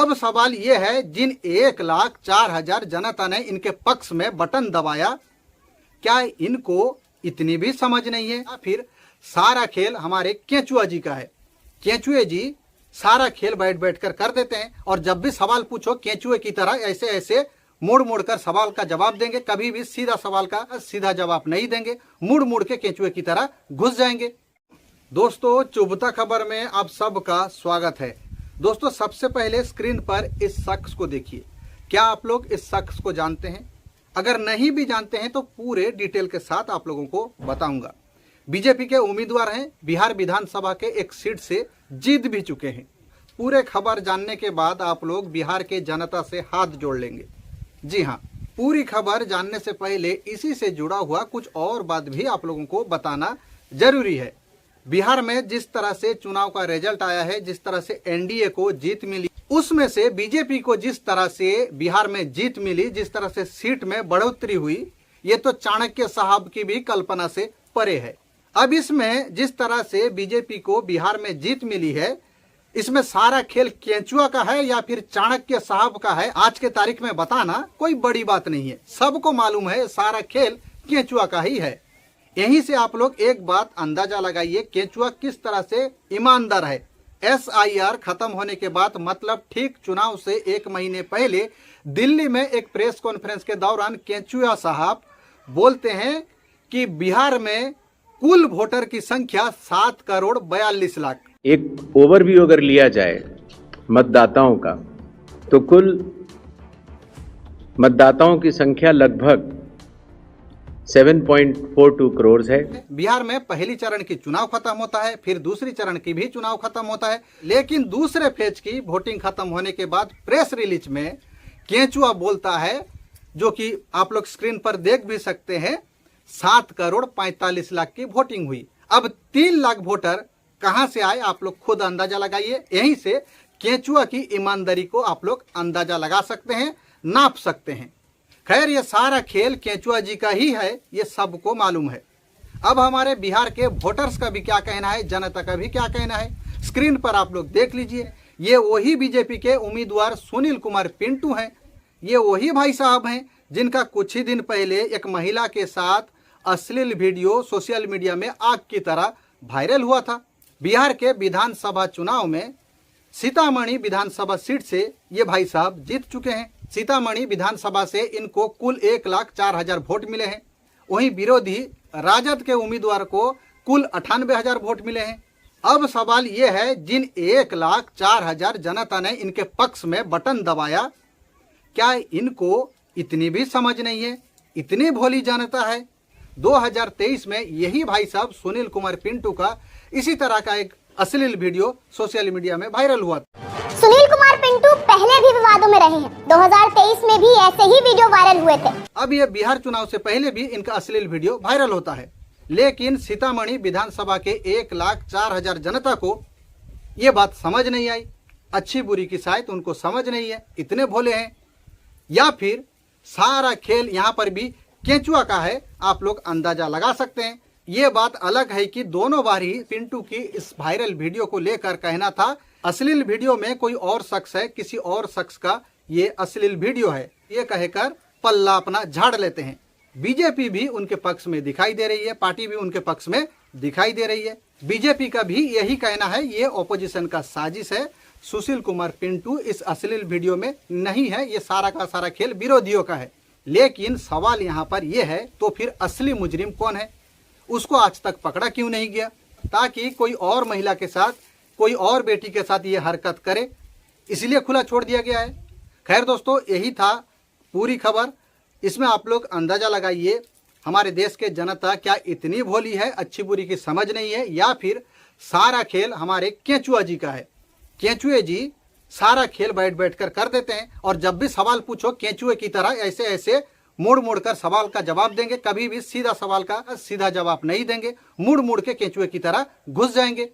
अब सवाल ये है, जिन 1,04,000 जनता ने इनके पक्ष में बटन दबाया, क्या इनको इतनी भी समझ नहीं है? या फिर सारा खेल हमारे केंचुआ जी का है? केंचुए जी सारा खेल बैठ बैठ कर देते हैं और जब भी सवाल पूछो केंचुए की तरह ऐसे ऐसे मुड़ मुड़ कर सवाल का जवाब देंगे। कभी भी सीधा सवाल का सीधा जवाब नहीं देंगे, मुड़ मुड़ के केंचुए की तरह घुस जाएंगे। दोस्तों, चुभता खबर में आप सबका स्वागत है। दोस्तों, सबसे पहले स्क्रीन पर इस शख्स को देखिए। क्या आप लोग इस शख्स को जानते हैं? अगर नहीं भी जानते हैं तो पूरे डिटेल के साथ आप लोगों को बताऊंगा। बीजेपी के उम्मीदवार हैं, बिहार विधानसभा के एक सीट से जीत भी चुके हैं। पूरे खबर जानने के बाद आप लोग बिहार के जनता से हाथ जोड़ लेंगे। जी हाँ, पूरी खबर जानने से पहले इसी से जुड़ा हुआ कुछ और बात भी आप लोगों को बताना जरूरी है। बिहार में जिस तरह से चुनाव का रिजल्ट आया है, जिस तरह से एनडीए को जीत मिली, उसमें से बीजेपी को जिस तरह से बिहार में जीत मिली, जिस तरह से सीट में बढ़ोतरी हुई, ये तो चाणक्य साहब की भी कल्पना से परे है। अब इसमें जिस तरह से बीजेपी को बिहार में जीत मिली है, इसमें सारा खेल केंचुआ का है या फिर चाणक्य साहब का है, आज के तारीख में बताना कोई बड़ी बात नहीं है। सबको मालूम है सारा खेल केंचुआ का ही है। यहीं से आप लोग एक बात अंदाजा लगाइए, केंचुआ किस तरह से ईमानदार है। SIR खत्म होने के बाद, मतलब ठीक चुनाव से 1 महीने पहले दिल्ली में एक प्रेस कॉन्फ्रेंस के दौरान केंचुआ साहब बोलते हैं कि बिहार में कुल वोटर की संख्या 7,42,00,000। एक ओवरव्यू अगर लिया जाए मतदाताओं का, तो कुल मतदाताओं की संख्या लगभग 7.42 करोड़ है। बिहार में पहली चरण की चुनाव खत्म होता है, फिर दूसरी चरण की भी चुनाव खत्म होता है, लेकिन दूसरे फेज की वोटिंग खत्म होने के बाद प्रेस रिलीज में केंचुआ बोलता है, जो कि आप लोग स्क्रीन पर देख भी सकते हैं, 7,45,00,000 की वोटिंग हुई। अब 3 लाख वोटर कहां से आए, आप लोग खुद अंदाजा लगाइए। यहीं से केंचुआ की ईमानदारी को आप लोग अंदाजा लगा सकते हैं, नाप सकते हैं। खैर, ये सारा खेल केंचुआ जी का ही है, ये सबको मालूम है। अब हमारे बिहार के वोटर्स का भी क्या कहना है, जनता का भी क्या कहना है, स्क्रीन पर आप लोग देख लीजिए। ये वही बीजेपी के उम्मीदवार सुनील कुमार पिंटू हैं। ये वही भाई साहब हैं जिनका कुछ ही दिन पहले एक महिला के साथ अश्लील वीडियो सोशल मीडिया में आग की तरह वायरल हुआ था। बिहार के विधानसभा चुनाव में सीतामढ़ी विधानसभा सीट से ये भाई साहब जीत चुके हैं। सीतामढ़ी विधानसभा से इनको कुल 1,04,000 वोट मिले हैं। वहीं विरोधी राजद के उम्मीदवार को कुल 98,000 वोट मिले हैं। अब सवाल ये है, जिन 1,04,000 जनता ने इनके पक्ष में बटन दबाया, क्या इनको इतनी भी समझ नहीं है? इतनी भोली जनता है? 2023 में यही भाई साहब सुनील कुमार पिंटू का इसी तरह का एक अश्लील वीडियो सोशल मीडिया में वायरल हुआ। सुनील कुमार पिंटू पहले भी विवादों में रहे हैं। 2023 में भी ऐसे ही वीडियो वायरल हुए थे। अब ये बिहार चुनाव से पहले भी इनका अश्लील वीडियो वायरल होता है, लेकिन सीतामढ़ी विधानसभा के 1,04,000 जनता को ये बात समझ नहीं आई। अच्छी बुरी की शायद उनको समझ नहीं है, इतने भोले हैं। या फिर सारा खेल यहाँ पर भी केंचुआ का है, आप लोग अंदाजा लगा सकते हैं। ये बात अलग है कि दोनों बार ही पिंटू की इस वायरल वीडियो को लेकर कहना था अश्लील वीडियो में कोई और शख्स है, किसी और शख्स का ये अश्लील वीडियो है, ये कहकर पल्ला अपना झाड़ लेते हैं। बीजेपी भी उनके पक्ष में दिखाई दे रही है, पार्टी भी उनके पक्ष में दिखाई दे रही है। बीजेपी का भी यही कहना है, ये ऑपोजिशन का साजिश है, सुशील कुमार पिंटू इस अश्लील वीडियो में नहीं है, ये सारा का सारा खेल विरोधियों का है। लेकिन सवाल यहाँ पर यह है, तो फिर असली मुजरिम कौन है? उसको आज तक पकड़ा क्यों नहीं गया, ताकि कोई और महिला के साथ, कोई और बेटी के साथ ये हरकत करे, इसलिए खुला छोड़ दिया गया है। खैर दोस्तों, यही था पूरी खबर। इसमें आप लोग अंदाजा लगाइए, हमारे देश के जनता क्या इतनी भोली है, अच्छी बुरी की समझ नहीं है, या फिर सारा खेल हमारे केंचुआ जी का है? केंचुए जी सारा खेल बैठ बैठ कर देते हैं और जब भी सवाल पूछो केंचुए की तरह ऐसे ऐसे मुड़ मुड़ कर सवाल का जवाब देंगे। कभी भी सीधा सवाल का सीधा जवाब नहीं देंगे, मुड़ मुड़ के केंचुए की तरह घुस जाएंगे।